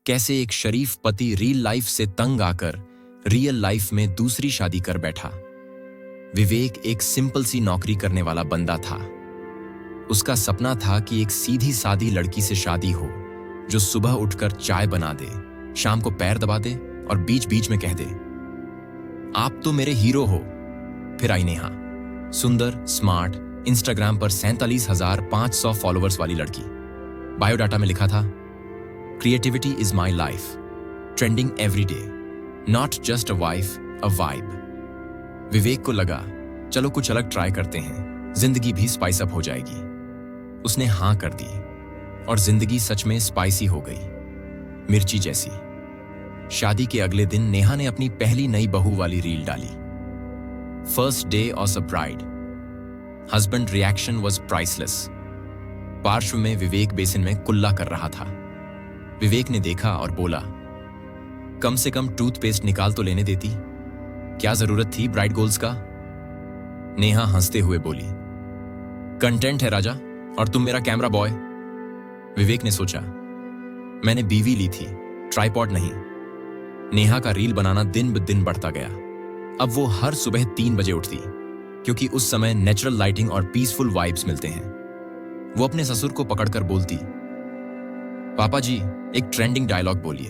कैसे एक शरीफ पति रियल लाइफ से तंग आकर रियल लाइफ में दूसरी शादी कर बैठा। विवेक एक सिंपल सी नौकरी करने वाला बंदा था। उसका सपना था कि एक सीधी सादी लड़की से शादी हो जो सुबह उठकर चाय बना दे, शाम को पैर दबा दे और बीच बीच में कह दे, आप तो मेरे हीरो हो। फिर आई नेहा, सुंदर, स्मार्ट, इंस्टाग्राम पर 47,500 फॉलोअर्स वाली लड़की। बायोडाटा में लिखा था, creativity is my life, trending every day, not just a wife, a vibe. Vivek को लगा, चलो कुछ अलग ट्राई करते हैं, जिंदगी भी स्पाइस अप हो जाएगी। उसने हां कर दी और जिंदगी सच में स्पाइसी हो गई, मिर्ची जैसी। शादी के अगले दिन नेहा ने अपनी पहली नई बहू वाली रील डाली। First day of a bride, husband reaction was priceless. पार्श्व में विवेक बेसिन में कुल्ला कर रहा था। विवेक ने देखा और बोला, कम से कम टूथपेस्ट निकाल तो लेने देती, क्या जरूरत थी ब्राइड गोल्स का। नेहा हंसते हुए बोली, कंटेंट है राजा और तुम मेरा कैमरा बॉय। विवेक ने सोचा, मैंने बीवी ली थी, ट्राइपॉड नहीं। नेहा का रील बनाना दिन ब दिन बढ़ता गया। अब वो हर सुबह 3 बजे उठती, क्योंकि उस समय नेचुरल लाइटिंग और पीसफुल वाइब्स मिलते हैं। वो अपने ससुर को पकड़कर बोलती, पापा जी एक ट्रेंडिंग डायलॉग बोलिए,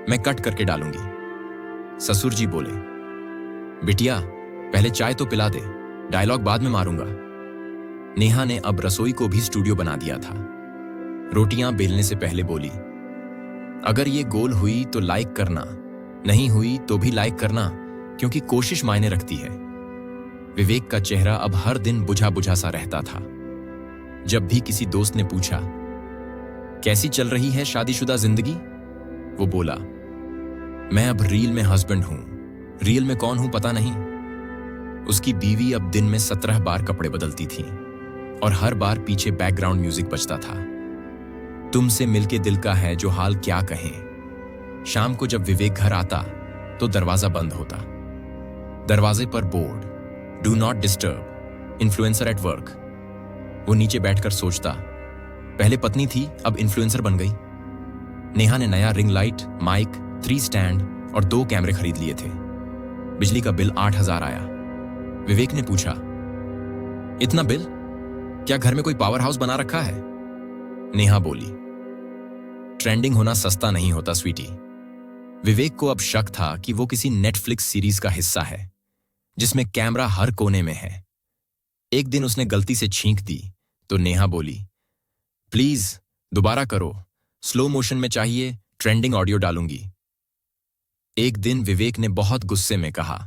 मैं कट करके डालूंगी। ससुर जी बोले, बिटिया पहले चाय तो पिला दे, डायलॉग बाद में मारूंगा। नेहा ने अब रसोई को भी स्टूडियो बना दिया था। रोटियां बेलने से पहले बोली, अगर ये गोल हुई तो लाइक करना, नहीं हुई तो भी लाइक करना, क्योंकि कोशिश मायने रखती है। विवेक का चेहरा अब हर दिन बुझा बुझा सा रहता था। जब भी किसी दोस्त ने पूछा, कैसी चल रही है शादीशुदा जिंदगी, वो बोला, मैं अब रील में हस्बैंड हूं, रियल में कौन हूं पता नहीं। उसकी बीवी अब दिन में 17 बार कपड़े बदलती थी और हर बार पीछे बैकग्राउंड म्यूजिक बजता था। तुमसे मिलके दिल का है जो हाल क्या कहें। शाम को जब विवेक घर आता तो दरवाजा बंद होता। दरवाजे पर board, do not disturb, influencer at work. वो नीचे बैठकर सोचता, पहले पत्नी थी अब इन्फ्लुएंसर बन गई। नेहा ने नया रिंग लाइट, माइक, 3 स्टैंड और 2 कैमरे खरीद लिए थे। बिजली का बिल 8,000 आया। विवेक ने पूछा, इतना बिल, क्या घर में कोई पावर हाउस बना रखा है। नेहा बोली, ट्रेंडिंग होना सस्ता नहीं होता स्वीटी। विवेक को अब शक था कि वो किसी नेटफ्लिक्स सीरीज का हिस्सा है जिसमें कैमरा हर कोने में है। एक दिन उसने गलती से छींक दी तो नेहा बोली, प्लीज दोबारा करो, स्लो मोशन में चाहिए, ट्रेंडिंग ऑडियो डालूंगी। एक दिन विवेक ने बहुत गुस्से में कहा,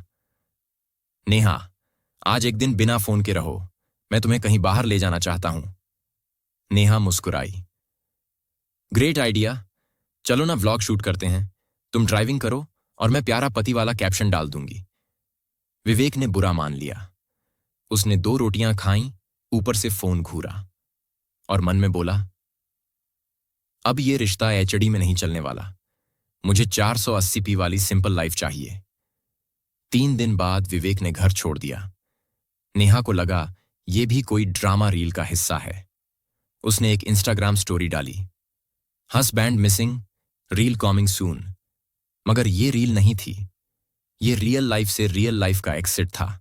नेहा आज एक दिन बिना फोन के रहो, मैं तुम्हें कहीं बाहर ले जाना चाहता हूं। नेहा मुस्कुराई, ग्रेट आइडिया, चलो ना व्लॉग शूट करते हैं, तुम ड्राइविंग करो और मैं प्यारा पति वाला कैप्शन डाल दूंगी। विवेक ने बुरा मान लिया। उसने 2 रोटियां खाईं, ऊपर से फोन घूरा और मन में बोला, अब ये रिश्ता एचडी में नहीं चलने वाला, मुझे 480p वाली सिंपल लाइफ चाहिए। 3 दिन बाद विवेक ने घर छोड़ दिया। नेहा को लगा ये भी कोई ड्रामा रील का हिस्सा है। उसने एक इंस्टाग्राम स्टोरी डाली, husband missing, reel coming soon. मगर ये रील नहीं थी, ये रियल लाइफ से रियल लाइफ का एक्सिट था।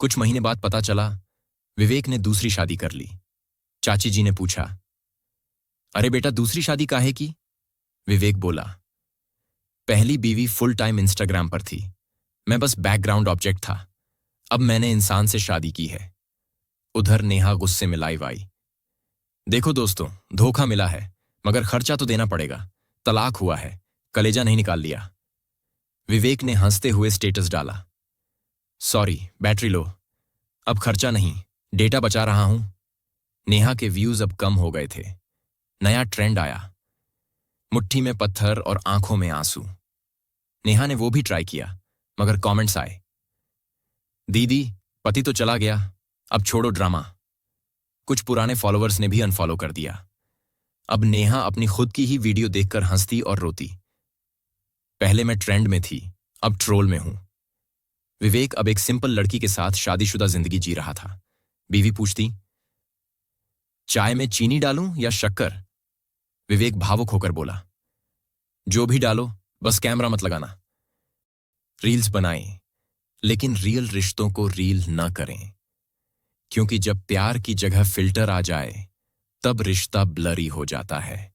कुछ महीने बाद पता चला विवेक ने दूसरी शादी कर ली। चाची जी ने पूछा, अरे बेटा दूसरी शादी काहे की। विवेक बोला, पहली बीवी फुल टाइम इंस्टाग्राम पर थी, मैं बस बैकग्राउंड ऑब्जेक्ट था, अब मैंने इंसान से शादी की है। उधर नेहा गुस्से में लाइव आई, देखो दोस्तों, धोखा मिला है मगर खर्चा तो देना पड़ेगा, तलाक हुआ है, कलेजा नहीं निकाल लिया। विवेक ने हंसते हुए स्टेटस डाला, सॉरी बैटरी लो, अब खर्चा नहीं, डेटा बचा रहा हूं। नेहा के व्यूज अब कम हो गए थे। नया ट्रेंड आया, मुट्ठी में पत्थर और आंखों में आंसू। नेहा ने वो भी ट्राई किया मगर कमेंट्स आए, दीदी पति तो चला गया, अब छोड़ो ड्रामा। कुछ पुराने फॉलोअर्स ने भी अनफॉलो कर दिया। अब नेहा अपनी खुद की ही वीडियो देखकर हंसती और रोती, पहले मैं ट्रेंड में थी, अब ट्रोल में हूं। विवेक अब एक सिंपल लड़की के साथ शादीशुदा जिंदगी जी रहा था। बीवी पूछती, चाय में चीनी डालूं या शक्कर। विवेक भावुक होकर बोला, जो भी डालो बस कैमरा मत लगाना। रील्स बनाएं, लेकिन रियल रिश्तों को रील ना करें, क्योंकि जब प्यार की जगह फिल्टर आ जाए तब रिश्ता ब्लरी हो जाता है।